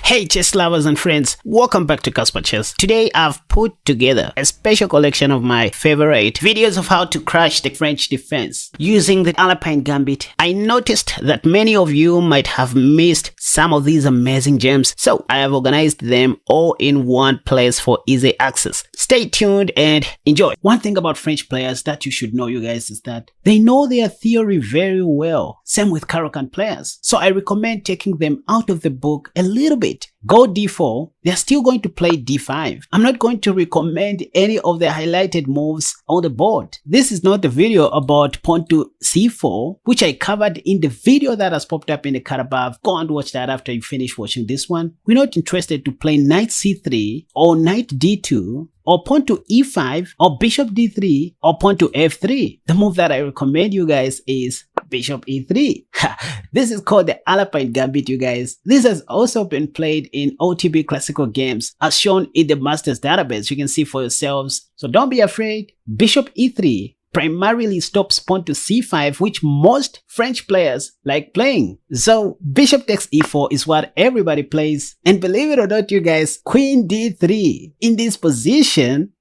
Hey chess lovers and friends, welcome back to Casper Chess. Today I've put together a special collection of my favorite videos of how to crush the French defense using the Alapin Gambit. I noticed that many of you might have missed some of these amazing gems, so I have organized them all in one place for easy access. Stay tuned and enjoy. One thing about French players that you should know, you guys, is that they know their theory very well. Same with Caro-Kann players. So I recommend taking them out of the book a little bit. Go d4, they're still going to play d5. I'm not going to recommend any of the highlighted moves on the board. This is not a video about pawn to c4, which I covered in the video that has popped up in the card above. Go and watch that after you finish watching this one. We're not interested to play knight c3 or knight d2 or pawn to e5 or bishop d3 or pawn to f3. The move that I recommend you guys is bishop e3. This is called the Alapin Gambit, you guys. This has also been played in OTB classical games as shown in the Masters database. You can see for yourselves. So don't be afraid. Bishop e3 primarily stops pawn to c5, which most French players like playing. So bishop takes e4 is what everybody plays. And believe it or not, you guys, queen d3 in this position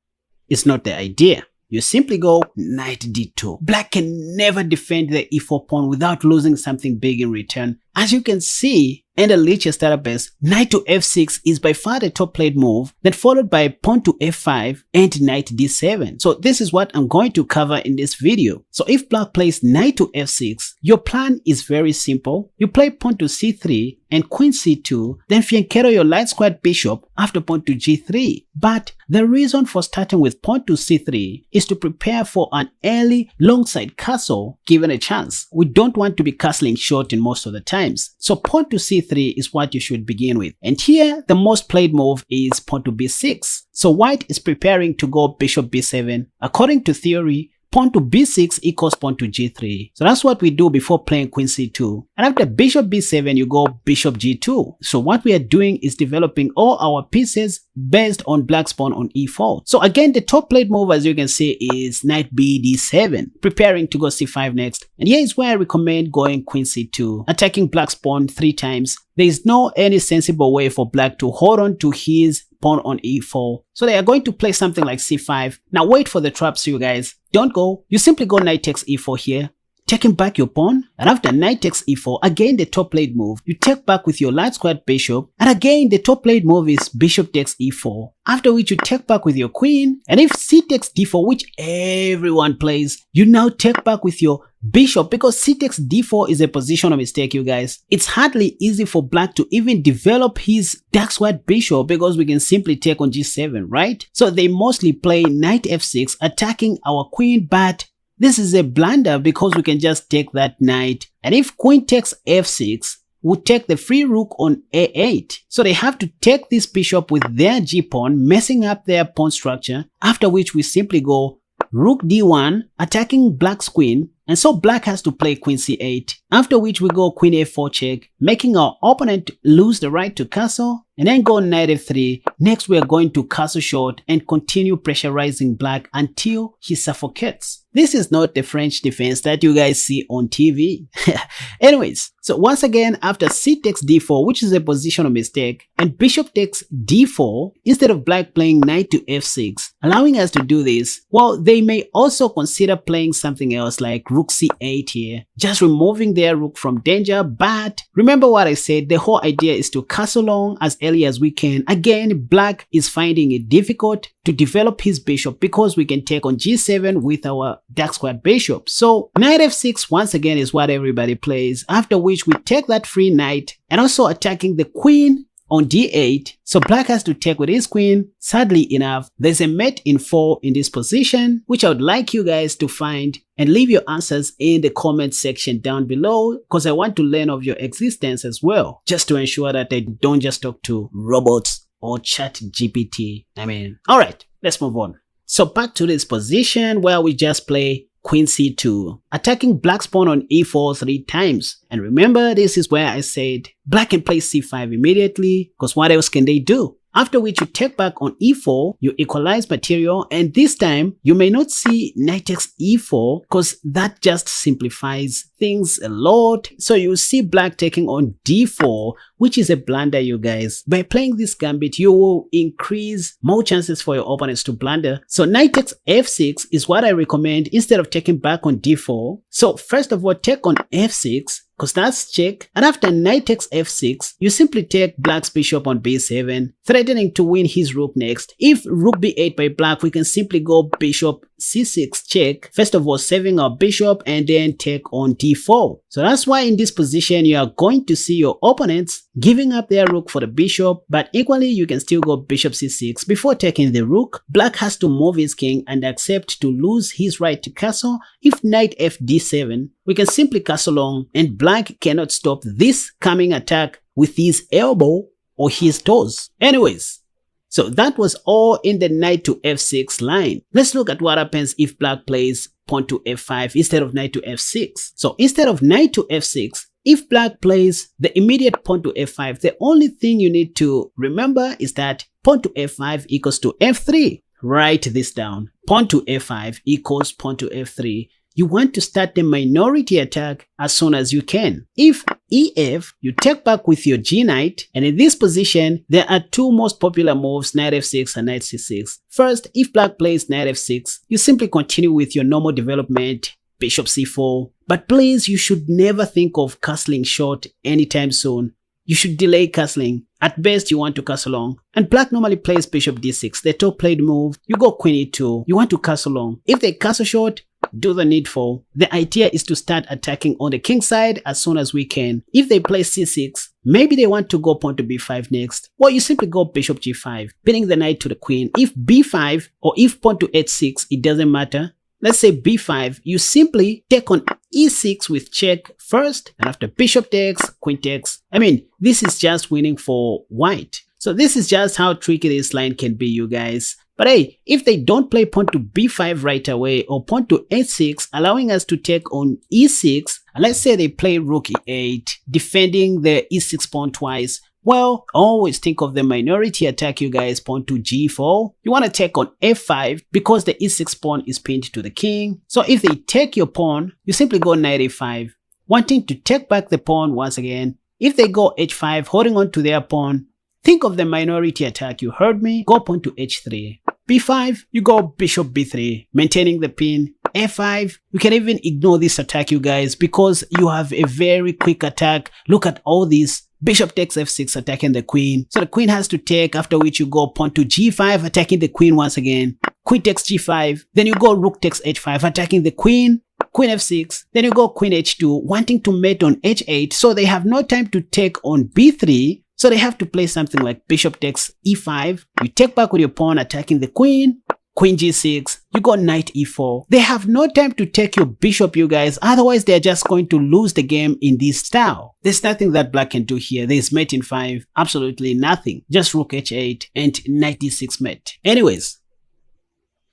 is not the idea. You simply go knight d2. Black can never defend the e4 pawn without losing something big in return. As you can see in the Lichess database, knight to f6 is by far the top played move, then followed by pawn to f5 and knight d7. So this is what I'm going to cover in this video. So if black plays knight to f6, your plan is very simple. You play pawn to c3 and queen c2, then fianchetto your light squared bishop after pawn to g3. But the reason for starting with pawn to c3 is to prepare for an early long side castle given a chance. We don't want to be castling short in most of the times. So pawn to c3 is what you should begin with. And here the most played move is pawn to b6. So white is preparing to go bishop b7. According to theory, pawn to b6 equals pawn to g3. So that's what we do before playing queen c2. And after bishop b7, you go bishop g2. So what we are doing is developing all our pieces based on black's pawn on e4. So again, the top played move, as you can see, is knight b d7, preparing to go c5 next. And here is where I recommend going queen c2, attacking black's pawn 3 times. There is no any sensible way for black to hold on to his pawn on e4. So they are going to play something like c5. Now wait for the traps, you guys. Don't go. You simply go knight takes e4 here, taking back your pawn, and after knight takes e4, again the top played move, you take back with your light squared bishop, and again the top played move is bishop takes e4, after which you take back with your queen, and if c takes d4, which everyone plays, you now take back with your bishop, because c takes d4 is a positional mistake, you guys. It's hardly easy for black to even develop his dark squared bishop because we can simply take on g7, right? So they mostly play knight f6, attacking our queen, but this is a blunder because we can just take that knight. And if queen takes f6, we'll take the free rook on a8. So they have to take this bishop with their g-pawn, messing up their pawn structure, after which we simply go rook d1, attacking black's queen. And so black has to play queen c8, after which we go queen a4 check, making our opponent lose the right to castle, and then go knight f3. Next we are going to castle short and continue pressurizing black until he suffocates. This is not the French defense that you guys see on TV. Anyways, so once again, after c takes d4, which is a positional mistake, and bishop takes d4, instead of black playing knight to f6, allowing us to do this, well, they may also consider playing something else like rook c8 here, just removing their rook from danger. But remember what I said, the whole idea is to castle long as early as we can. Again, black is finding it difficult to develop his bishop because we can take on g7 with our dark squared bishop. So knight f6 once again is what everybody plays, after which we take that free knight and also attacking the queen on d8. So black has to take with his queen. Sadly enough, there's a mate in 4 in this position, which I would like you guys to find and leave your answers in the comment section down below, because I want to learn of your existence as well, just to ensure that I don't just talk to robots or chat GPT. Alright, let's move on. So back to this position where we just play queen c2, attacking black's pawn on e4 3 times. And remember, this is where I said black can play c5 immediately, because what else can they do? After which you take back on e4, you equalize material, and this time you may not see knight takes e4 because that just simplifies things a lot. So you see black taking on d4, which is a blunder, you guys. By playing this gambit, you will increase more chances for your opponents to blunder. So knight takes f6 is what I recommend instead of taking back on d4. So first of all, take on f6, because that's check, and after knight takes f6, you simply take black's bishop on b7, threatening to win his rook next. If rook b8 by black, we can simply go bishop c6 check, first of all saving our bishop, and then take on d4. So that's why in this position you are going to see your opponents giving up their rook for the bishop, but equally you can still go bishop c6 before taking the rook. Black has to move his king and accept to lose his right to castle. If knight f d7, we can simply castle long, and black cannot stop this coming attack with his elbow or his toes. Anyways, so that was all in the knight to f6 line. Let's look at what happens if black plays pawn to f5 instead of knight to f6. So instead of knight to f6, if black plays the immediate pawn to f5, the only thing you need to remember is that pawn to f5 equals to f3. Write this down. Pawn to f5 equals pawn to f3. You want to start the minority attack as soon as you can. If ef, you take back with your g knight, and in this position, there are two most popular moves, knight f6 and knight c6. First, if black plays knight f6, you simply continue with your normal development, bishop c4. But please, you should never think of castling short anytime soon. You should delay castling. At best, you want to castle long. And black normally plays bishop d6, the top played move. You go queen e2, you want to castle long. If they castle short, do the needful. The idea is to start attacking on the king side as soon as we can. If they play c6, maybe they want to go pawn to b5 next. Or you simply go bishop g5, pinning the knight to the queen. If b5 or if pawn to h6, it doesn't matter. Let's say b5, you simply take on e6 with check first, and after bishop takes, queen takes. I mean, this is just winning for white. So this is just how tricky this line can be, you guys. But hey, if they don't play pawn to b5 right away or pawn to h6, allowing us to take on e6, and let's say they play rook e8, defending the e6 pawn twice, well, always think of the minority attack, you guys. Pawn to g4. You want to take on f5 because the e6 pawn is pinned to the king. So if they take your pawn, you simply go knight a5, wanting to take back the pawn once again. If they go h5, holding on to their pawn, think of the minority attack, you heard me. Go pawn to h3. b5, you go bishop b3, maintaining the pin. f5, you can even ignore this attack, you guys, because you have a very quick attack. Look at all these. Bishop takes f6, attacking the queen. So the queen has to take, after which you go pawn to g5, attacking the queen once again. Queen takes g5. Then you go rook takes h5, attacking the queen. Queen f6. Then you go queen h2, wanting to mate on h8. So they have no time to take on b3. So they have to play something like bishop takes e5. You take back with your pawn, attacking the queen. Queen g6, you got knight e4. They have no time to take your bishop, you guys. Otherwise, they're just going to lose the game in this style. There's nothing that black can do here. There's mate in 5. Absolutely nothing. Just rook h8 and knight d6 mate. Anyways,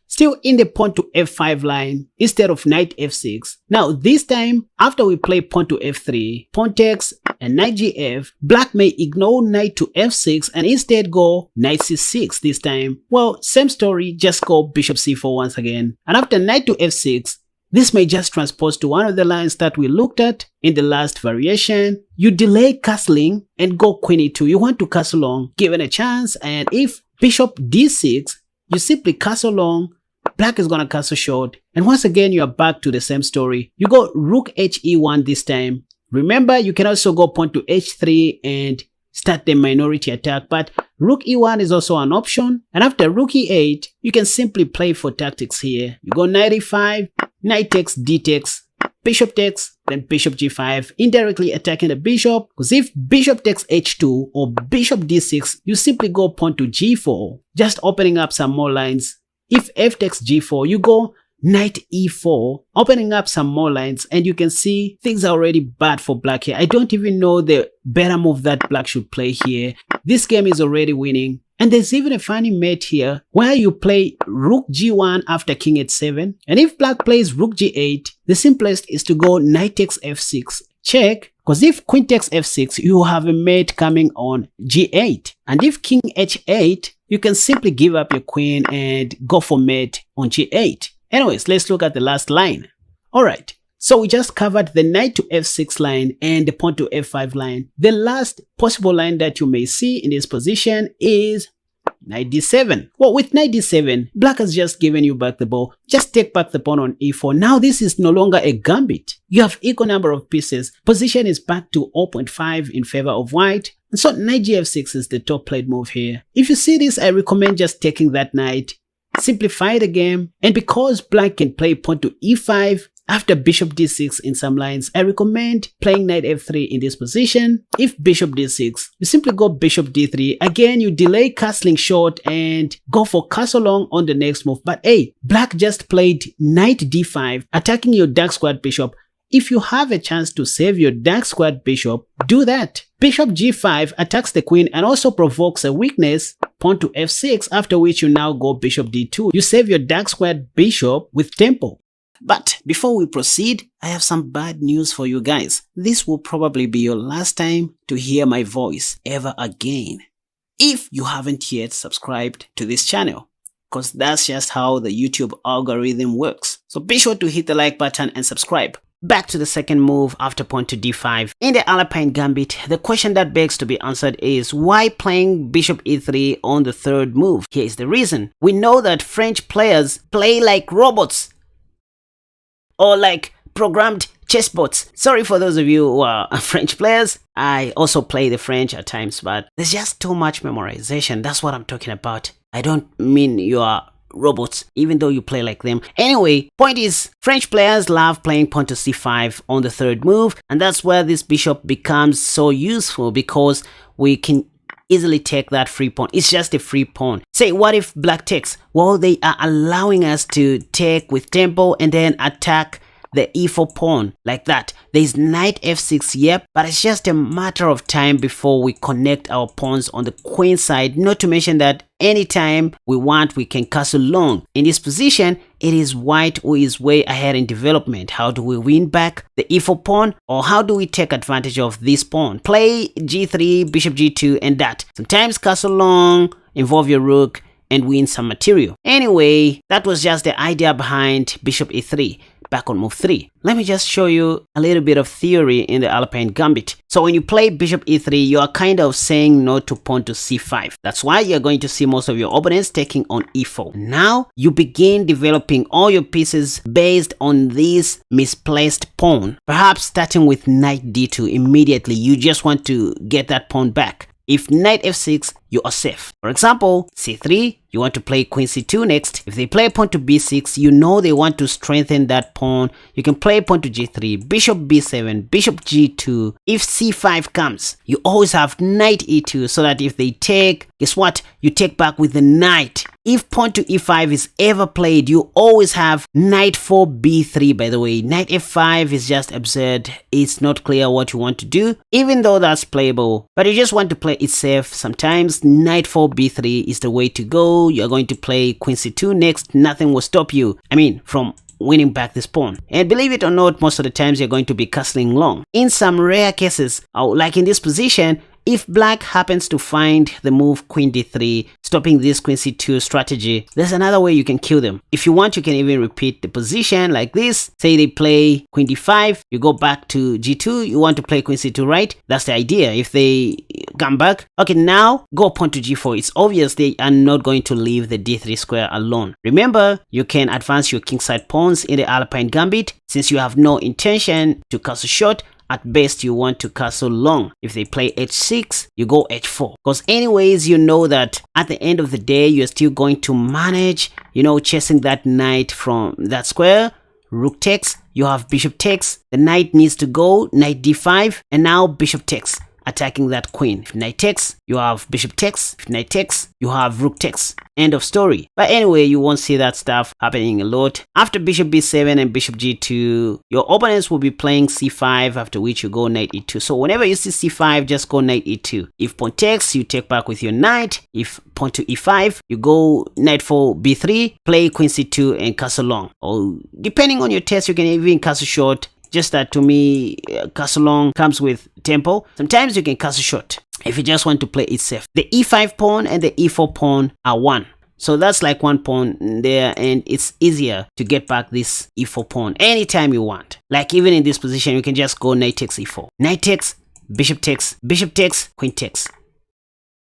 still in the pawn to f5 line instead of knight f6. Now this time, after we play pawn to f3, pawn takes and knight gf, black may ignore knight to f6 and instead go knight c6 this time. Well, same story, just go bishop c4 once again. And after knight to f6, this may just transpose to one of the lines that we looked at in the last variation. You delay castling and go queen e2. You want to castle long, given a chance, and if bishop d6, you simply castle long. Black is gonna castle short, and once again you are back to the same story. You go rook he1 this time. Remember, you can also go pawn to h3 and start the minority attack, but rook e1 is also an option. And after rook e8, you can simply play for tactics here. You go knight e5, knight takes, d takes, bishop takes, then bishop g5, indirectly attacking the bishop, because if bishop takes h2 or bishop d6, you simply go pawn to g4, just opening up some more lines. If f takes g4, you go knight e4, opening up some more lines, and you can see things are already bad for black here. I don't even know the better move that black should play here. This game is already winning. And there's even a funny mate here where you play rook g1 after king h7. And if black plays rook g8, the simplest is to go knight takes f6, check, Because if queen takes f6, you have a mate coming on g8. And if king h8, you can simply give up your queen and go for mate on g8. Anyways, let's look at the last line. Alright, so we just covered the knight to f6 line and the pawn to f5 line. The last possible line that you may see in this position is knight d7. Well, with knight d7, black has just given you back the ball. Just take back the pawn on e4. Now this is no longer a gambit. You have equal number of pieces. Position is back to 0.5 in favor of white. And so knight gf6 is the top played move here. If you see this, I recommend just taking that knight, simplify the game. And because black can play pawn to e5, after bishop d6 in some lines, I recommend playing knight f3 in this position. If bishop d6, you simply go bishop d3. Again, you delay castling short and go for castle long on the next move. But hey, black just played knight d5, attacking your dark squared bishop. If you have a chance to save your dark squared bishop, do that. Bishop g5 attacks the queen and also provokes a weakness, pawn to f6, after which you now go bishop d2. You save your dark squared bishop with tempo. But before we proceed, I have some bad news for you guys. This will probably be your last time to hear my voice ever again, if you haven't yet subscribed to this channel, because that's just how the YouTube algorithm works. So be sure to hit the like button and subscribe. Back to the second move after pawn to d5. In the Alapin Gambit, the question that begs to be answered is why playing bishop e3 on the third move? Here is the reason. We know that French players play like robots, or like programmed chessbots. Sorry for those of you who are French players. I also play the French at times, but there's just too much memorization. That's what I'm talking about. I don't mean you are robots, even though you play like them. Anyway, point is, French players love playing pawn to c5 on the third move, and that's where this bishop becomes so useful, because we can easily take that free pawn. It's just a free pawn. Say, what if black takes? Well, they are allowing us to take with tempo and then attack the e4 pawn like that. There's knight f6, yep, but it's just a matter of time before we connect our pawns on the queen side, not to mention that anytime we want, we can castle long. In this position, it is white who is way ahead in development. How do we win back the e4 pawn, or how do we take advantage of this pawn? Play g3, bishop g2, and that. Sometimes castle long, involve your rook, and win some material. Anyway, that was just the idea behind bishop e3. Back on move 3. Let me just show you a little bit of theory in the Alapin Gambit. So when you play bishop e3, you are kind of saying no to pawn to c5. That's why you're going to see most of your opponents taking on e4. Now you begin developing all your pieces based on this misplaced pawn. Perhaps starting with knight d2 immediately. You just want to get that pawn back. If knight f6, you are safe. For example, c3, you want to play queen c2 next. If they play pawn to b6, you know they want to strengthen that pawn. You can play pawn to g3, bishop b7, bishop g2. If c5 comes, you always have knight e2, so that if they take, guess what? You take back with the knight. If pawn to e5 is ever played, you always have knight 4 b3. By the way, knight f5 is just absurd. It's not clear what you want to do, even though that's playable, but you just want to play it safe. Sometimes knight 4 b3 is the way to go. You're going to play queen c2 next. Nothing will stop you, from winning back this pawn. And believe it or not, most of the times you're going to be castling long. In some rare cases, like in this position, if black happens to find the move queen d3, stopping this queen c2 strategy, there's another way you can kill them. If you want, you can even repeat the position like this. Say they play queen d5, you go back to g2, you want to play queen c2, right? That's the idea. If they come back, okay, now go pawn to g4. It's obvious they are not going to leave the d3 square alone. Remember, you can advance your kingside pawns in the Alapin Gambit. Since you have no intention to castle short, at best you want to castle long. If they play h6, you go h4. Because anyways, you know that at the end of the day, you're still going to manage, chasing that knight from that square. Rook takes, you have bishop takes, the knight needs to go, knight d5, and now bishop takes, attacking that queen. If knight takes, you have bishop takes. If knight takes, you have rook takes. End of story. But anyway, you won't see that stuff happening a lot. After bishop b7 and bishop g2, your opponents will be playing c5, after which you go knight e2. So whenever you see c5, just go knight e2. If pawn takes, you take back with your knight. If pawn to e5, you go knight 4 b3, play queen c2 and castle long. Or depending on your taste, you can even castle short, just that to me, castle long comes with tempo. Sometimes you can castle short if you just want to play it safe. The e5 pawn and the e4 pawn are one. So that's like one pawn there, and it's easier to get back this e4 pawn anytime you want. Like even in this position, you can just go knight takes e4. Knight takes, bishop takes, queen takes.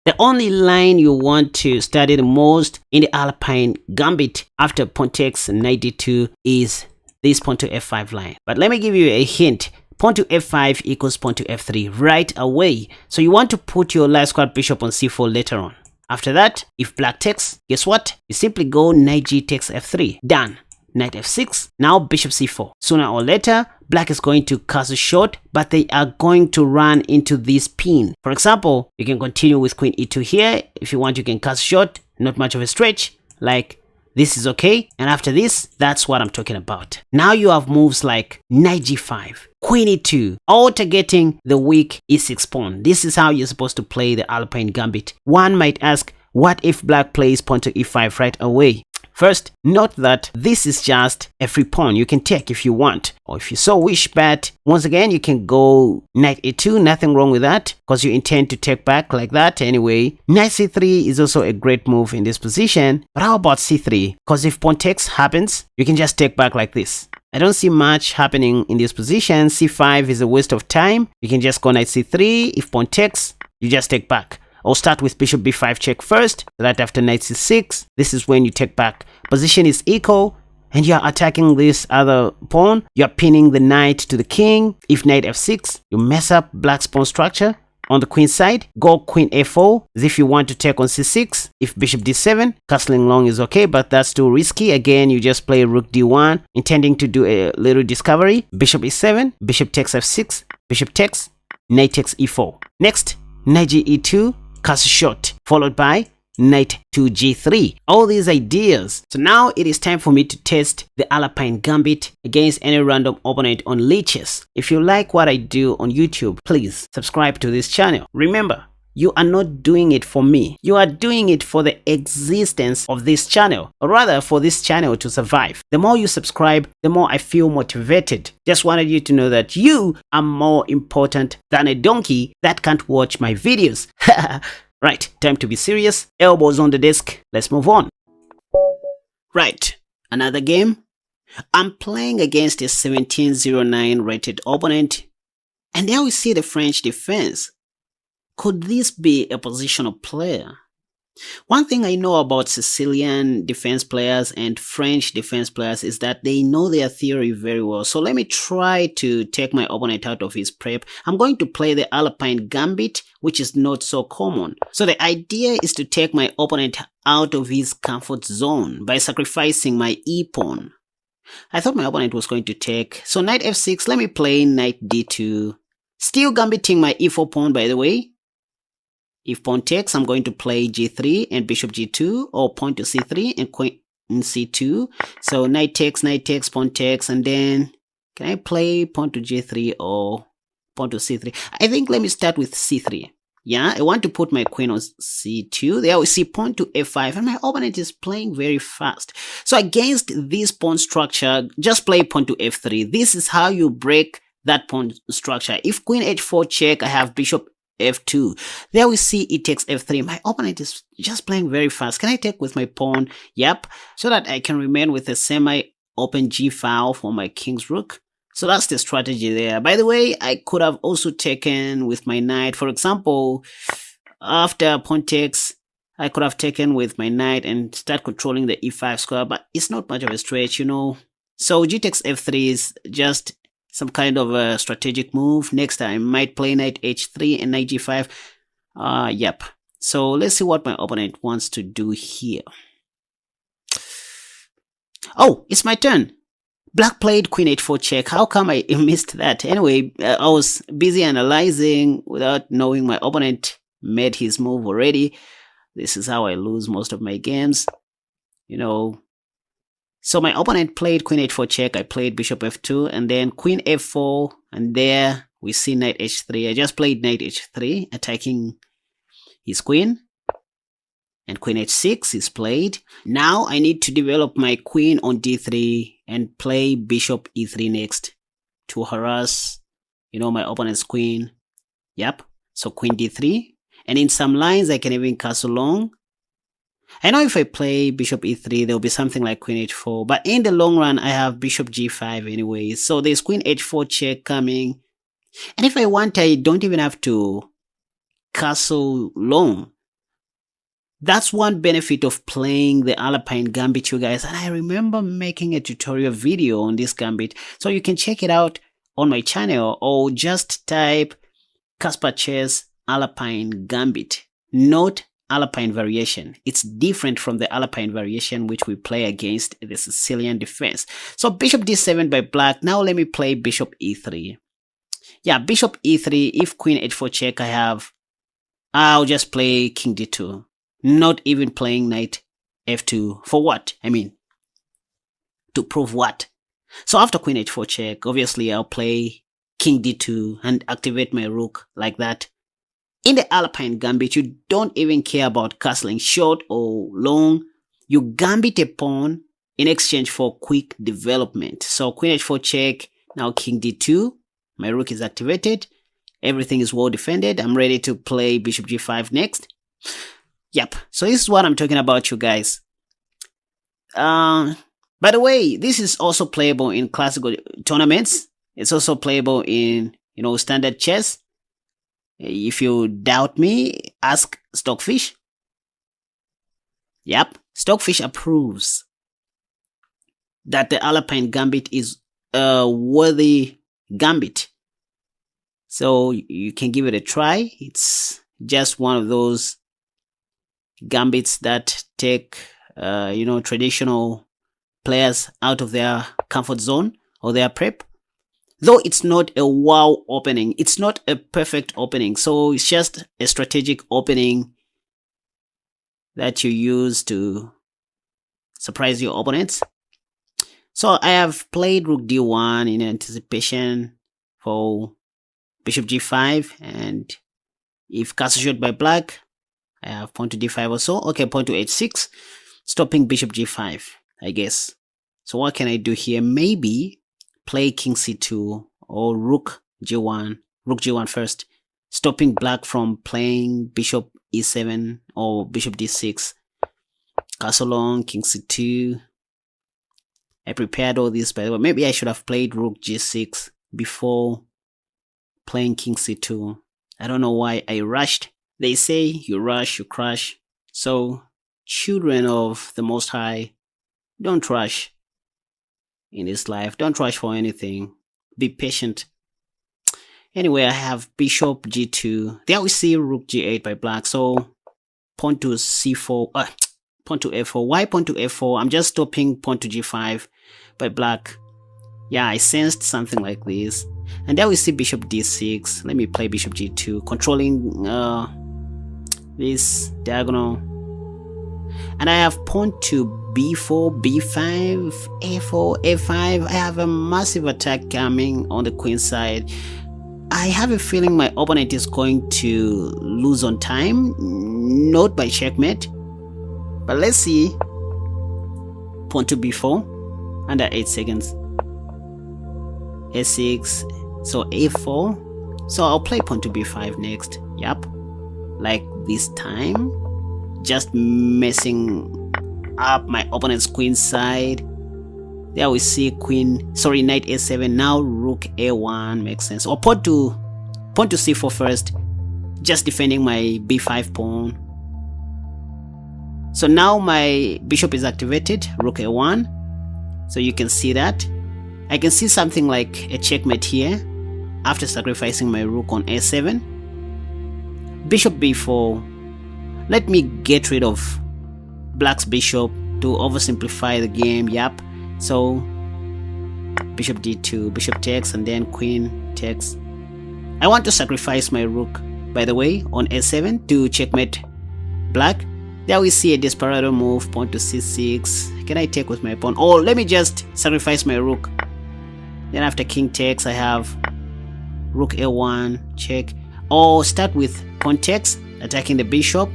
The only line you want to study the most in the Alapin Gambit after pawn takes and knight d2 is this pawn to f5 line. But let me give you a hint. Pawn to f5 equals pawn to f3 right away. So you want to put your light squared bishop on c4 later on. After that, if black takes, guess what? You simply go knight g takes f3. Done. Knight f6. Now bishop c4. Sooner or later, black is going to castle short, but they are going to run into this pin. For example, you can continue with queen e2 here. If you want, you can castle short. Not much of a stretch. Like this is okay. And after this, that's what I'm talking about. Now you have moves like knight g5, queen e2, all targeting the weak e6 pawn. This is how you're supposed to play the Alpine Gambit. One might ask, what if black plays pawn to e5 right away? First, note that this is just a free pawn you can take if you want, or if you so wish, but once again, you can go knight e2, nothing wrong with that, because you intend to take back like that anyway. Knight c3 is also a great move in this position, but how about c3? Because if pawn takes happens, you can just take back like this. I don't see much happening in this position. c5 is a waste of time. You can just go knight c3. If pawn takes, you just take back. I'll start with bishop b5 check first. Right after knight c6, this is when you take back. Position is equal, and you're attacking this other pawn. You're pinning the knight to the king. If knight f6, you mess up black's pawn structure. On the queen side, go queen a4 as if you want to take on c6. If bishop d7, castling long is okay, but that's too risky. Again, you just play rook d1, intending to do a little discovery. Bishop e7, bishop takes f6, bishop takes, knight takes e4. Next, knight g e2, castle short, followed by knight to g3. All these ideas. So now it is time for me to test the Alapin Gambit against any random opponent on lichess. If you like what I do on YouTube, please subscribe to this channel. Remember, you are not doing it for me. You are doing it for the existence of this channel, or rather for this channel to survive. The more you subscribe, the more I feel motivated. Just wanted you to know that you are more important than a donkey that can't watch my videos. Right, time to be serious. Elbows on the desk. Let's move on. Right, another game. I'm playing against a 1709 rated opponent, and there we see the French defense. Could this be a positional player? One thing I know about Sicilian defense players and French defense players is that they know their theory very well. So let me try to take my opponent out of his prep. I'm going to play the Alapin Gambit, which is not so common. So the idea is to take my opponent out of his comfort zone by sacrificing my e-pawn. I thought my opponent was going to take. So knight f6, let me play knight d2. Still gambiting my e4 pawn, by the way. If pawn takes, I'm going to play g3 and bishop g2, or pawn to c3 and queen c2. So knight takes, pawn takes, and then can I play pawn to g3 or pawn to c3? I think let me start with c3. Yeah, I want to put my queen on c2. There we see pawn to f5, and my opponent is playing very fast. So against this pawn structure, just play pawn to f3. This is how you break that pawn structure. If queen h4 check, I have bishop f2. There we see it takes f3. My opponent is just playing very fast. Can I take with my pawn? Yep. So that I can remain with a semi-open g file for my king's rook. So that's the strategy there. By the way, I could have also taken with my knight. For example, after pawn takes, I could have taken with my knight and start controlling the e5 square, but it's not much of a stretch, you know. So g takes f3 is just some kind of a strategic move. Next I might play knight h3 and knight g5. Yep. So let's see what my opponent wants to do here. Oh, it's my turn. Black played queen h4 check. How come I missed that? Anyway, I was busy analyzing without knowing my opponent made his move already. This is how I lose most of my games, you know. So my opponent played queen h4 check, I played bishop f2, and then queen f4, and there we see knight h3. I just played knight h3, attacking his queen, and queen h6 is played. Now I need to develop my queen on d3 and play bishop e3 next. to harass, my opponent's queen. Yep. So queen d3. And in some lines, I can even castle long. I know if I play bishop e3, there'll be something like queen h4. But in the long run, I have bishop g5 anyway. So there's queen h4 check coming. And if I want, I don't even have to castle long. That's one benefit of playing the Alapin Gambit, you guys. And I remember making a tutorial video on this gambit. So you can check it out on my channel, or just type Casper Chess Alapin Gambit. Note Alapin variation. It's different from the Alapin variation which we play against the Sicilian defense. So bishop d7 by black. Now let me play bishop e3. Yeah, bishop e3. If queen h4 check, I'll just play king d2. Not even playing knight f2. For what? I mean, to prove what? So after queen h4 check, obviously I'll play king d2 and activate my rook like that. In the Alapin Gambit, you don't even care about castling short or long. You gambit a pawn in exchange for quick development. So queen h4 check, now king d2. My rook is activated. Everything is well defended. I'm ready to play bishop g5 next. Yep, so this is what I'm talking about, you guys. By the way, this is also playable in classical tournaments. It's also playable in, standard chess. If you doubt me, ask Stockfish. Yep, Stockfish approves that the Alapin Gambit is a worthy gambit. So you can give it a try. It's just one of those gambits that take, traditional players out of their comfort zone or their prep. Though it's not a wow opening, it's not a perfect opening. So it's just a strategic opening that you use to surprise your opponents. So I have played rook d1 in anticipation for bishop g5. And if castle shot by black, I have pawn to d5 also. Okay, pawn to h6, stopping bishop g5, I guess. So what can I do here? Maybe play king c2 or rook g1 first, stopping black from playing bishop e7 or bishop d6. Castle long, king c2. I prepared all this, by the way. Maybe I should have played rook g6 before playing king c2. I don't know why I rushed. They say you rush, you crash. So, children of the Most High, don't rush in this life. Don't rush for anything. Be patient. Anyway, I have bishop g2. There we see rook g8 by black. So, pawn to c4. Pawn to f4. Why pawn to f4? I'm just stopping pawn to g5 by black. Yeah, I sensed something like this. And there we see bishop d6. Let me play bishop g2, controlling this diagonal. And I have pawn to b4, b5, a4, a5. I have a massive attack coming on the queen side. I have a feeling my opponent is going to lose on time, not by checkmate. But let's see. Pawn to b4 under 8 seconds. a6, so a4. So I'll play pawn to b5 next. Yep, like this time, just messing up my opponent's queen side. There we see knight a7. Now rook a1 makes sense. Or pawn to c4 first, just defending my b5 pawn. So now my bishop is activated, rook a1. So you can see that. I can see something like a checkmate here after sacrificing my rook on a7. Bishop b4. Let me get rid of black's bishop to oversimplify the game. Yep. So bishop d2, bishop takes, and then queen takes. I want to sacrifice my rook, by the way, on a7 to checkmate black. There we see a desperado move, pawn to c6. Can I take with my pawn? Or let me just sacrifice my rook. Then after king takes, I have rook a1, check. Or start with pawn takes, attacking the bishop.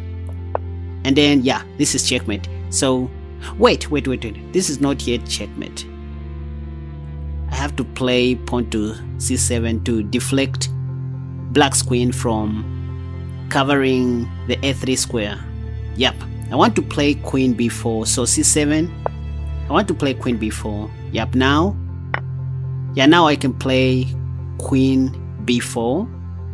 And then, yeah, this is checkmate. So, wait. This is not yet checkmate. I have to play pawn to c7 to deflect black's queen from covering the a3 square. Yep, I want to play queen b4, so c7. I want to play queen b4. Yep, now I can play queen b4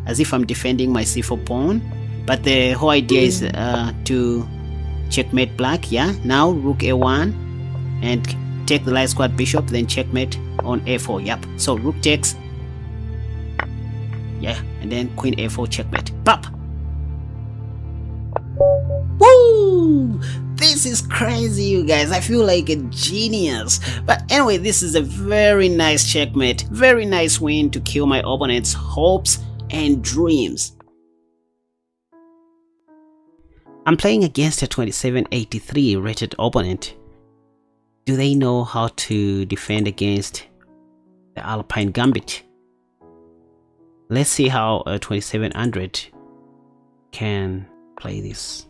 as if I'm defending my c4 pawn, but the whole idea is to checkmate black. Yeah, now rook a1 and take the light squared bishop, then checkmate on a4. Yep, so rook takes, yeah, and then queen a4 checkmate. Pop. Woo! This is crazy, you guys. I feel like a genius. But anyway, this is a very nice checkmate, very nice win to kill my opponent's hopes and dreams. I'm playing against a 2783 rated opponent. Do they know how to defend against the Alapin Gambit? Let's see how a 2700 can play this.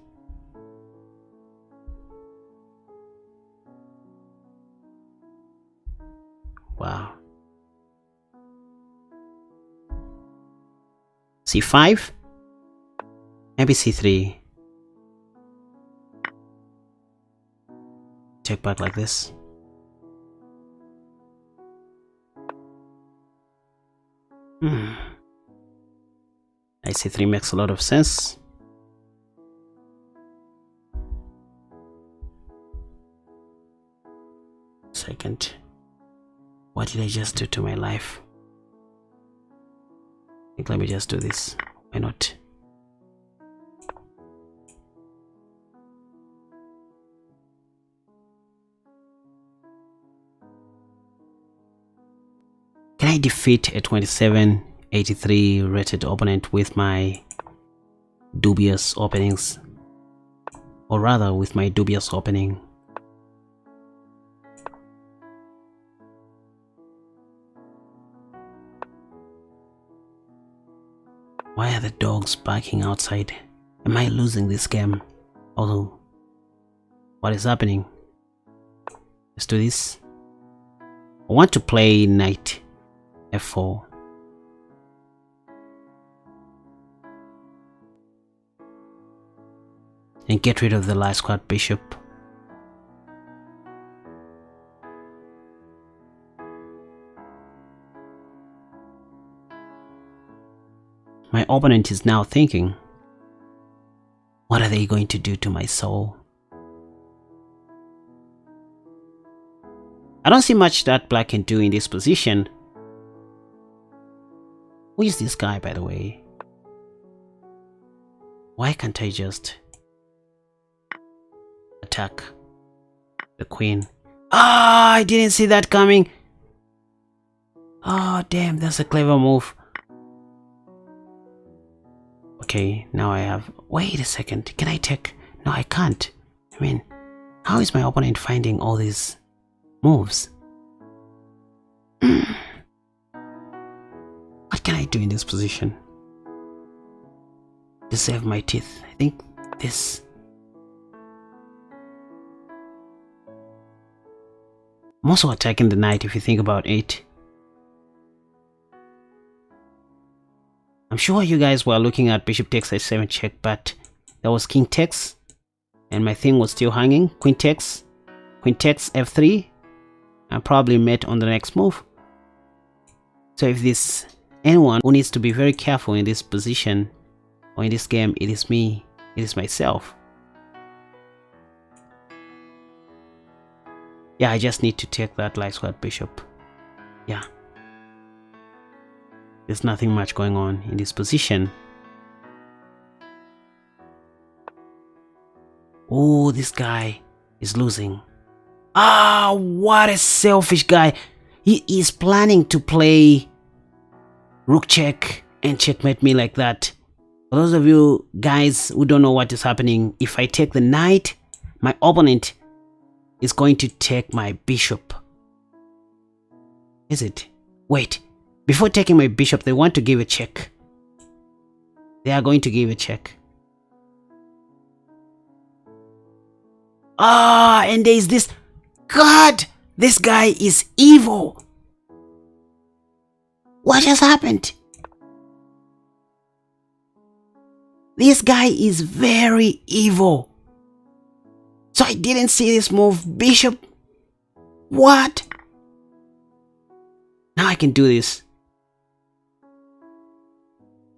Wow. c5, maybe c3. Check back like this. I c3 makes a lot of sense. Second. What did I just do to my life? I think let me just do this. Why not? Can I defeat a 2783 rated opponent with my dubious openings? Or rather with my dubious opening? Why are the dogs barking outside? Am I losing this game? Although, what is happening? Let's do this. I want to play knight f4. And get rid of the light squared bishop. My opponent is now thinking, what are they going to do to my soul? I don't see much that black can do in this position. Who is this guy, by the way? Why can't I just attack the queen? Ah, I didn't see that coming. Oh, damn, that's a clever move. Okay, now I have... Wait a second, can I take... No, I can't. I mean, how is my opponent finding all these moves? What can I do in this position to save my teeth? I think this... I'm also attacking the knight if you think about it. I'm sure you guys were looking at bishop takes h7 check, but that was king takes and my thing was still hanging. Queen takes f3. I probably met on the next move. So if there's anyone who needs to be very careful in this position or in this game, it is me. It is myself. Yeah, I just need to take that light squared bishop. Yeah. There's nothing much going on in this position. Oh, this guy is losing. Ah, what a selfish guy. He is planning to play rook check and checkmate me like that. For those of you guys who don't know what is happening, if I take the knight, my opponent is going to take my bishop. Is it? Wait. Before taking my bishop, they want to give a check. They are going to give a check. Ah, and there is this... God! This guy is evil! What just happened? This guy is very evil. So I didn't see this move. Bishop. What? Now I can do this.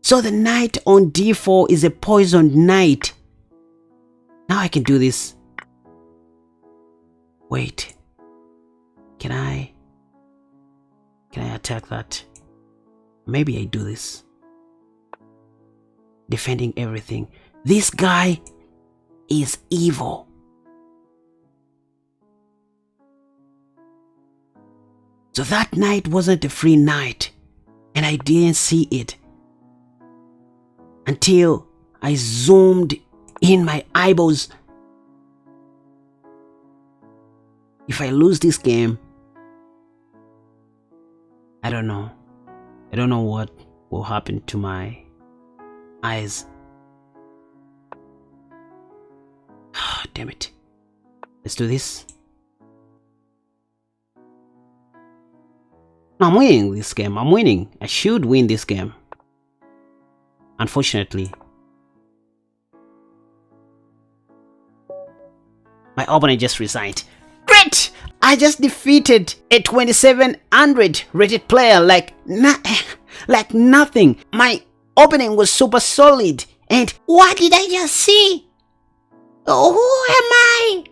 So the knight on d4 is a poisoned knight. Now I can do this. Wait. Can I attack that? Maybe I do this. Defending everything. This guy is evil. So that knight wasn't a free knight, and I didn't see it until I zoomed in my eyeballs. If I lose this game, I don't know. I don't know what will happen to my eyes. Oh, damn it. Let's do this. No, I'm winning this game. I'm winning. I should win this game. Unfortunately, my opponent just resigned. Great! I just defeated a 2700 rated player like nothing. My opening was super solid. And what did I just see? Oh, who am I?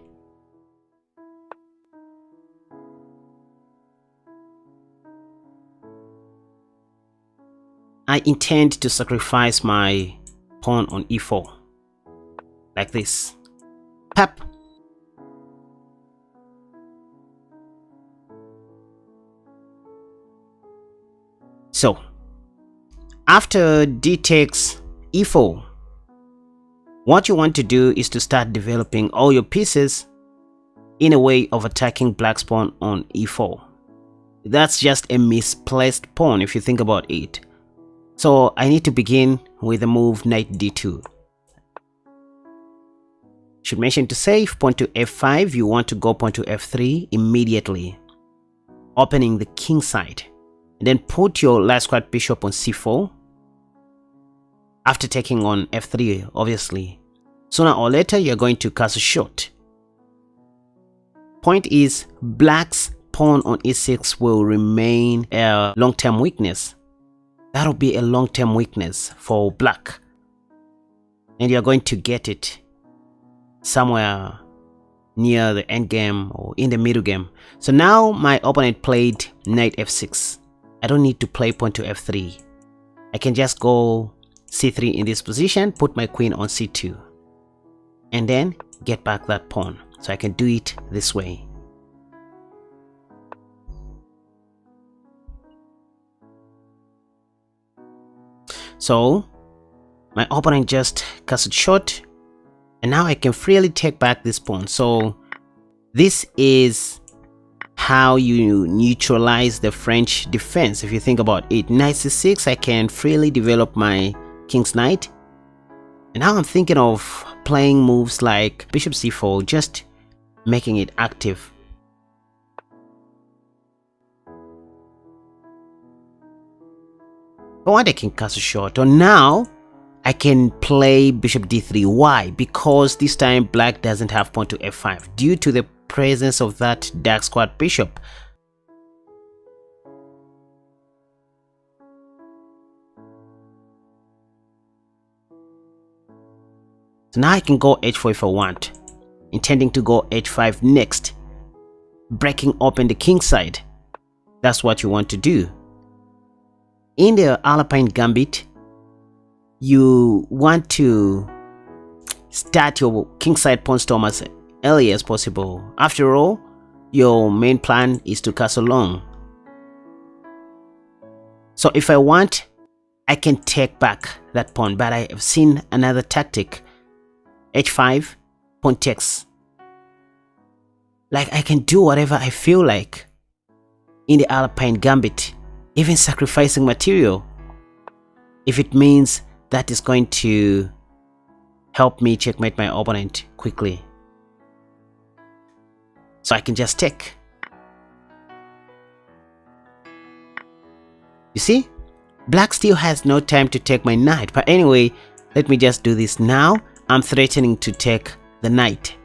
I intend to sacrifice my pawn on e4. Like this. Tap. So, after d takes e4, what you want to do is to start developing all your pieces in a way of attacking black's pawn on e4. That's just a misplaced pawn if you think about it. So I need to begin with the move knight d2. Should mention to save pawn to f5, you want to go pawn to f3 immediately, opening the king side. And then put your last squad bishop on c4 after taking on f3, obviously. Sooner or later, you're going to castle short. Point is, black's pawn on e6 will remain a long-term weakness. That'll be a long-term weakness for black. And you're going to get it somewhere near the end game or in the middle game. So now my opponent played knight f6. I don't need to play pawn to f3. I can just go c3 in this position, put my queen on c2, and then get back that pawn. So I can do it this way. So my opponent just castled short, and now I can freely take back this pawn. So this is how you neutralize the French defense. If you think about it, knight c6, I can freely develop my king's knight. And now I'm thinking of playing moves like bishop c4, just making it active. I want a king castle short. Or now I can play bishop d3. Why? Because this time black doesn't have pawn to f5 due to the presence of that dark squad bishop. So now I can go h4 if I want, intending to go h5 next, breaking open the king side. That's what you want to do. In the Alapin Gambit, you want to start your kingside pawn storm as early as possible. After all, your main plan is to castle long. So if I want, I can take back that pawn, but I have seen another tactic. h5, pawn takes. Like, I can do whatever I feel like in the Alpine Gambit, even sacrificing material, if it means that is going to help me checkmate my opponent quickly. So I can just take. You see? Black still has no time to take my knight, but anyway, let me just do this now. I'm threatening to take the knight.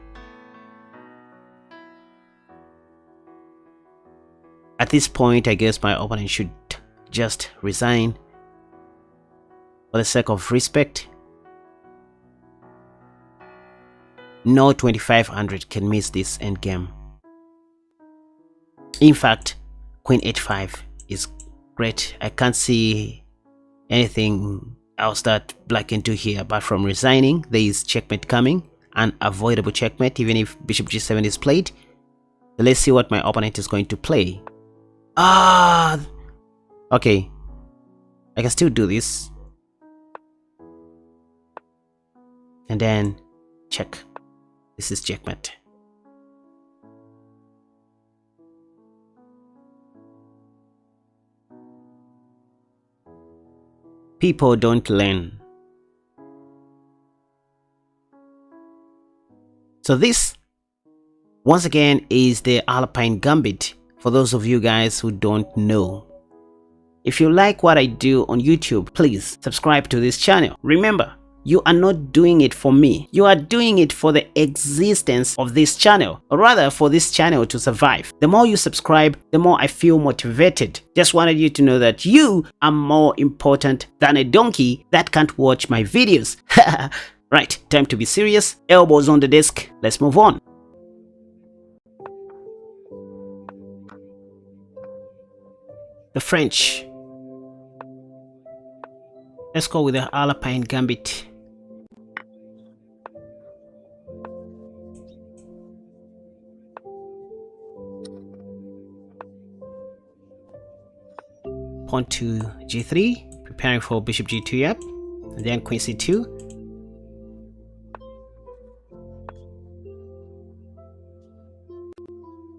At this point, I guess my opponent should just resign for the sake of respect. No 2500 can miss this endgame. In fact, Queen h5 is great. I can't see anything else that Black can do here apart from resigning. There is checkmate coming, an avoidable checkmate even if Bishop g7 is played. So let's see what my opponent is going to play. Okay, I can still do this and then check. This is checkmate. People don't learn. So this, once again, is the Alapin Gambit, for those of you guys who don't know. If you like what I do on YouTube, please subscribe to this channel. Remember, you are not doing it for me. You are doing it for the existence of this channel, or rather for this channel to survive. The more you subscribe, the more I feel motivated. Just wanted you to know that you are more important than a donkey that can't watch my videos. Right, time to be serious. Elbows on the desk. Let's move on. The French. Let's go with the Alapin Gambit. Pawn to g3, preparing for bishop g2 up, and then queen c2.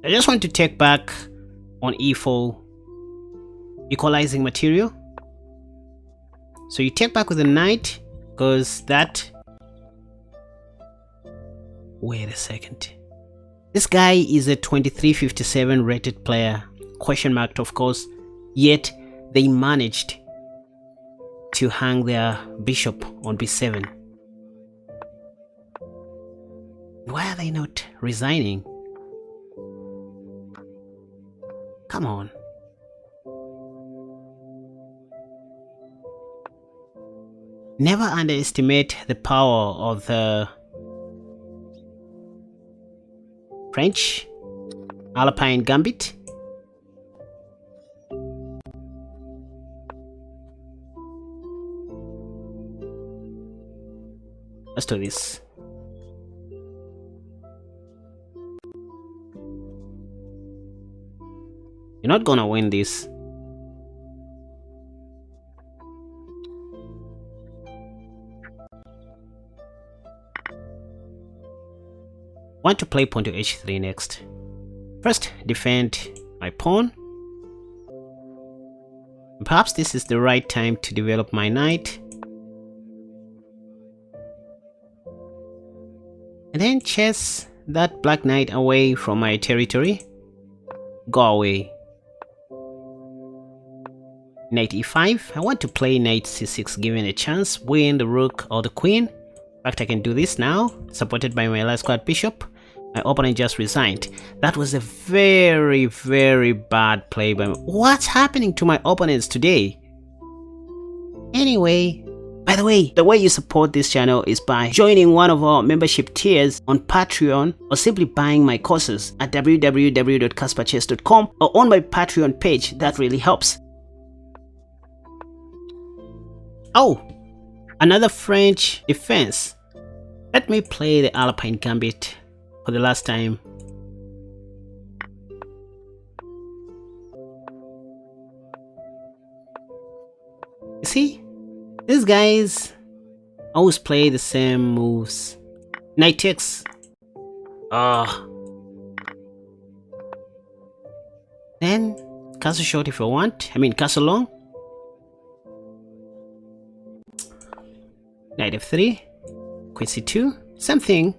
I just want to take back on e4, equalizing material. So you take back with a knight, because that... Wait a second. This guy is a 2357 rated player, question marked of course, yet they managed to hang their bishop on b7. Why are they not resigning? Come on. Never underestimate the power of the French Alapin Gambit. Let's do this. You're not gonna win this. Want to play pawn to h3 next. First, defend my pawn. Perhaps this is the right time to develop my knight. And then chase that black knight away from my territory. Go away. Knight e5. I want to play knight c6, given a chance, win the rook or the queen. In fact, I can do this now, supported by my last squad bishop. My opponent just resigned. That was a very, very bad play by me. What's happening to my opponents today? Anyway, by the way you support this channel is by joining one of our membership tiers on Patreon, or simply buying my courses at www.kasperchess.com or on my Patreon page. That really helps. Oh, another French defense. Let me play the Alapin Gambit for the last time. You see, these guys always play the same moves. Knight takes. Then castle short if you want. I mean castle long. Knight f3. Queen c2. Same thing.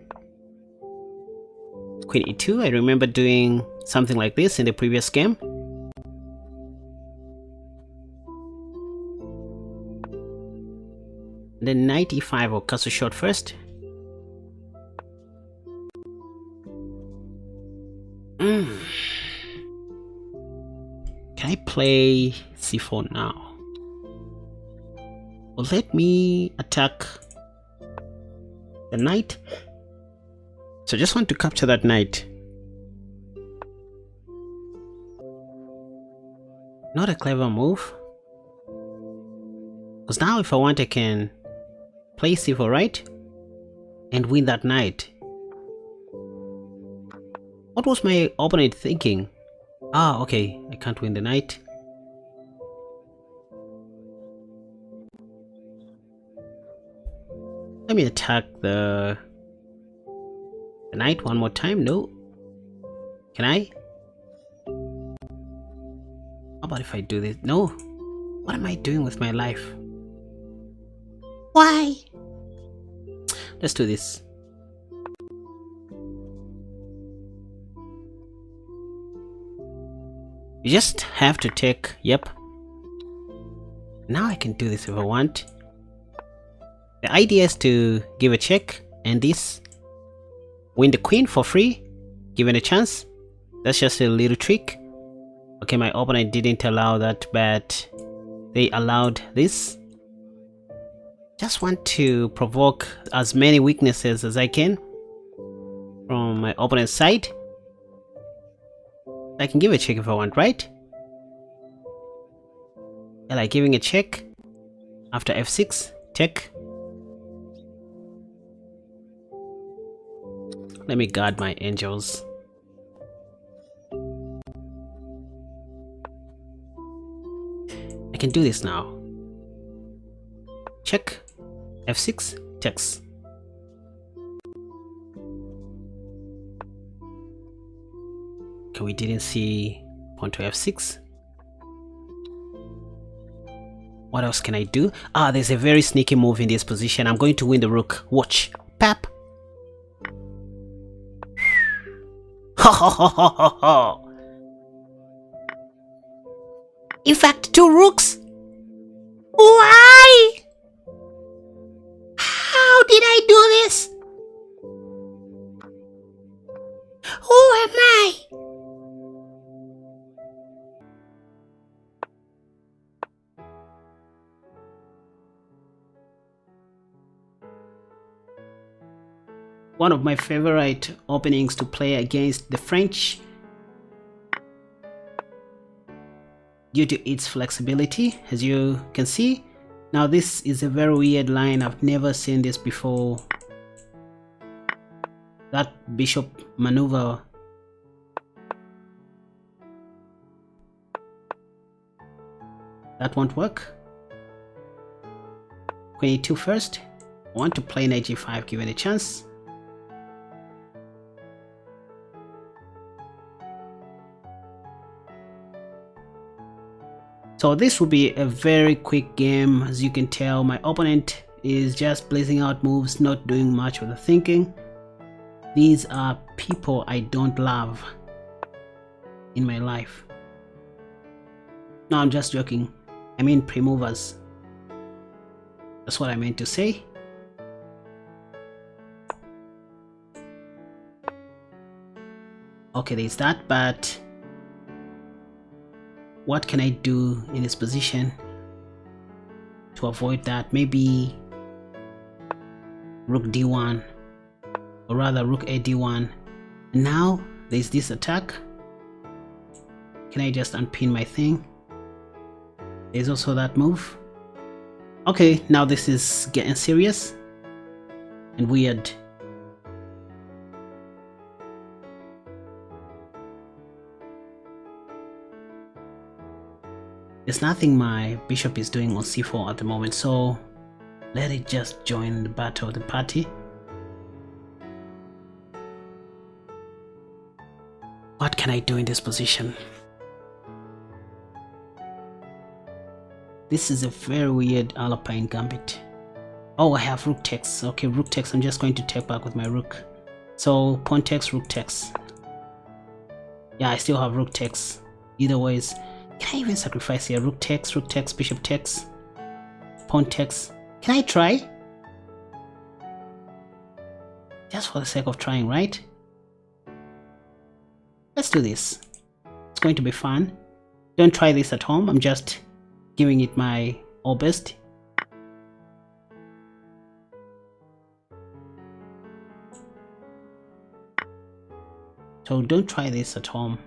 Queen e2. I remember doing something like this in the previous game. then knight e5 or castle shot first. Can I play c4 now? Well, let me attack the knight. So I just want to capture that knight. Not a clever move. Because now if I want, I can play c4, right? And win that knight. What was my opponent thinking? Ah, okay, I can't win the knight. Let me attack the knight one more time. No. Can I? How about if I do this? No. What am I doing with my life? Why? Let's do this. You just have to take, yep. Now I can do this if I want. The idea is to give a check and this. Win the queen for free, given a chance. That's just a little trick. Okay, my opponent didn't allow that, but they allowed this. Just want to provoke as many weaknesses as I can from my opponent's side. I can give a check if I want, right? I like giving a check after f6, check. Let me guard my angels. I can do this now. Check, f6, checks. Okay, we didn't see pawn to f6. What else can I do? Ah, there's a very sneaky move in this position. I'm going to win the rook. Watch. Pap. Ha ha ha ha ha ha. In fact, 2 rooks. Why? How did I do this? Who am I? One of my favorite openings to play against the French due to its flexibility, as you can see. Now this is a very weird line. I've never seen this before. That bishop maneuver. That won't work. Queen e2 first. I want to play knight g5 given a chance. So this will be a very quick game. As you can tell, my opponent is just blazing out moves, not doing much of the thinking. These are people I don't love in my life. No, I'm just joking. I mean pre-movers. That's what I meant to say. Okay, there's that, but what can I do in this position to avoid that? Maybe rook d1, or rather rook a d1. And now there's this attack. Can I just unpin my thing? There's also that move. Okay, now this is getting serious and weird. There's nothing my bishop is doing on c4 at the moment, so let it just join the battle of the party. What can I do in this position? This is a very weird Alapin Gambit. Oh, I have rook takes. Okay, rook takes. I'm just going to take back with my rook. So pawn takes, rook takes. Yeah, I still have rook takes. Either ways. Can I even sacrifice here? Rook takes, bishop takes, pawn takes. Can I try? Just for the sake of trying, right? Let's do this. It's going to be fun. Don't try this at home. I'm just giving it my all best. So don't try this at home.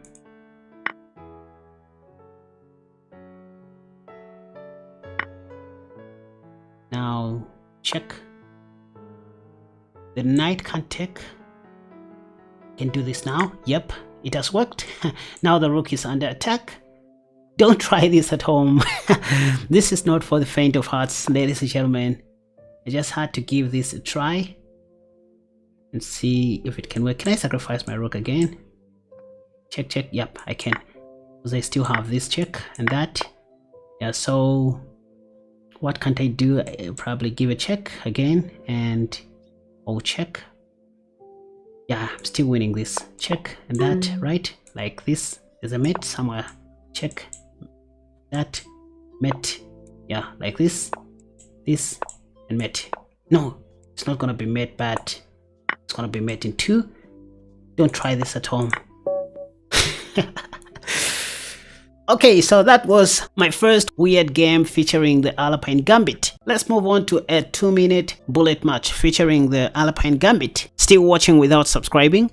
Now check. The knight can't take. Can do this now. Yep, it has worked. Now the rook is under attack. Don't try this at home. This is not for the faint of hearts, ladies and gentlemen. I just had to give this a try and see if it can work. Can I sacrifice my rook again? Check, check. Yep, I can. Because I still have this check and that. Yeah, so what can't I do? I'll probably give a check again and check. Yeah, I'm still winning this. Check and that, right? Like this. There's a mate somewhere. Check. That. Mate. Yeah, like this. This. And mate. No, it's not gonna be mate, but it's gonna be mate in 2. Don't try this at home. Okay, so that was my first weird game featuring the Alapin Gambit. Let's move on to a 2-minute bullet match featuring the Alapin Gambit. Still watching without subscribing?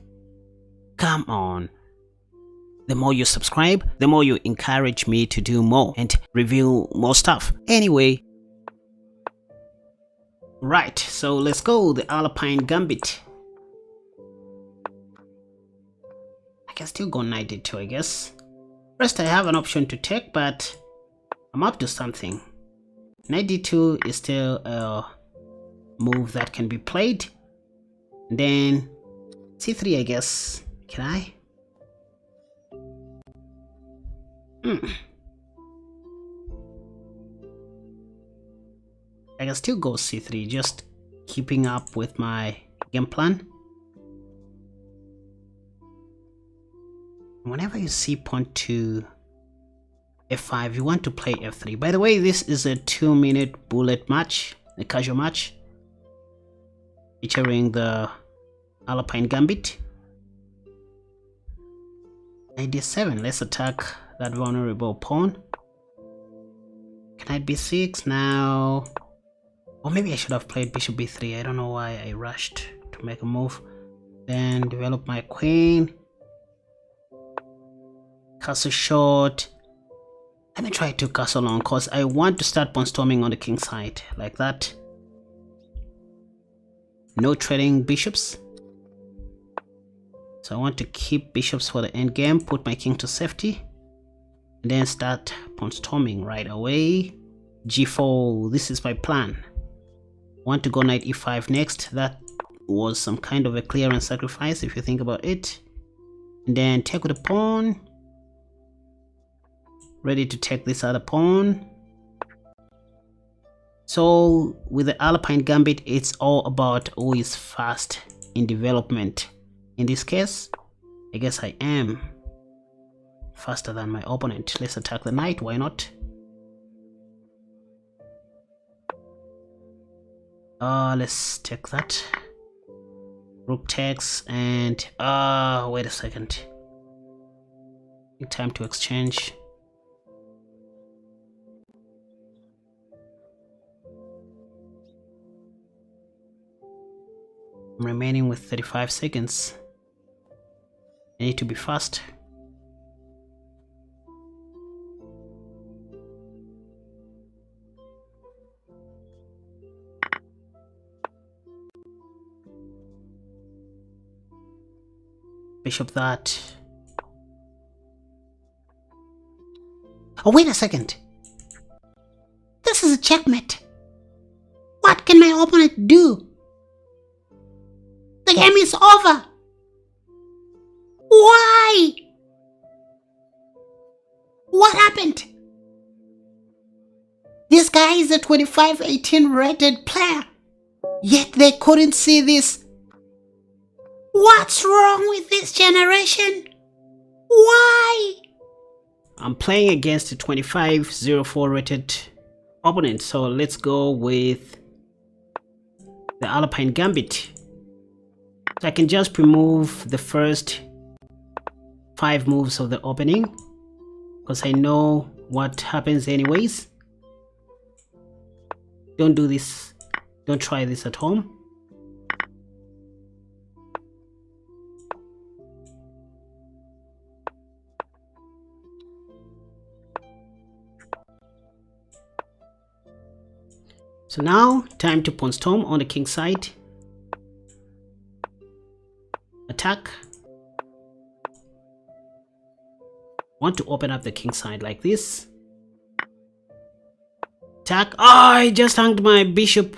Come on. The more you subscribe, the more you encourage me to do more and review more stuff. Anyway. Right, so let's go, the Alapin Gambit. I can still go knight d2, I guess. First, I have an option to take, but I'm up to something. Knight d2 is still a move that can be played. And then c3, I guess. Can I? I can still go c3, just keeping up with my game plan. Whenever you see pawn to f5, you want to play f3. By the way, this is a 2-minute bullet match, a casual match, featuring the Alapin Gambit. Knight d7, let's attack that vulnerable pawn. Knight b6 now. Or maybe I should have played bishop b3. I don't know why I rushed to make a move. Then develop my queen. Castle short. Let me try to castle long because I want to start pawn storming on the king side like that. No trading bishops. So I want to keep bishops for the endgame, put my king to safety, and then start pawn storming right away. g4, this is my plan. Want to go knight e5 next. That was some kind of a clearance sacrifice if you think about it. And then take with the pawn. Ready to take this other pawn. So with the Alapin Gambit, it's all about who is fast in development. In this case, I guess I am faster than my opponent. Let's attack the knight, why not? Let's take that. Rook takes and wait a second. Time to exchange. I'm remaining with 35 seconds. I need to be fast. Bishop that. Oh, wait a second. This is a checkmate. What can my opponent do? The game is over. Why? What happened? This guy is a 25-18 rated player, yet they couldn't see this. What's wrong with this generation? Why? I'm playing against a 25-04 rated opponent, so let's go with the Alapin Gambit. I can just remove the first 5 moves of the opening because I know what happens anyways. Don't do this. Don't try this at home. So now, time to pawn storm on the king side. Attack. Want to open up the king side like this. Attack. Oh, I just hanged my bishop.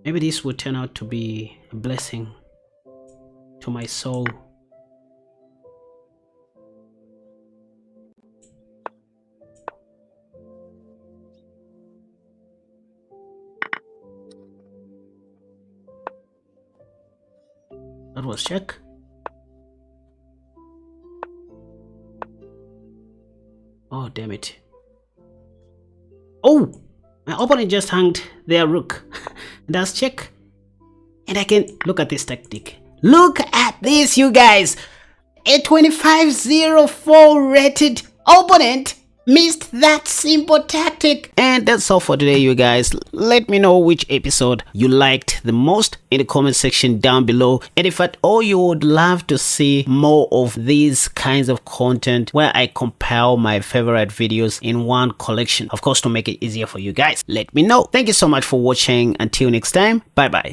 Maybe this would turn out to be a blessing to my soul. That was check. Oh, damn it. Oh, my opponent just hanged their rook. That's check. And I can look at this tactic. Look at this, you guys. A 2504 rated opponent missed that simple tactic. And that's all for today, you guys. Let me know which episode you liked the most in the comment section down below, and if at all you would love to see more of these kinds of content where I compile my favorite videos in one collection, of course, to make it easier for you guys. Let me know. Thank you so much for watching. Until next time, bye bye.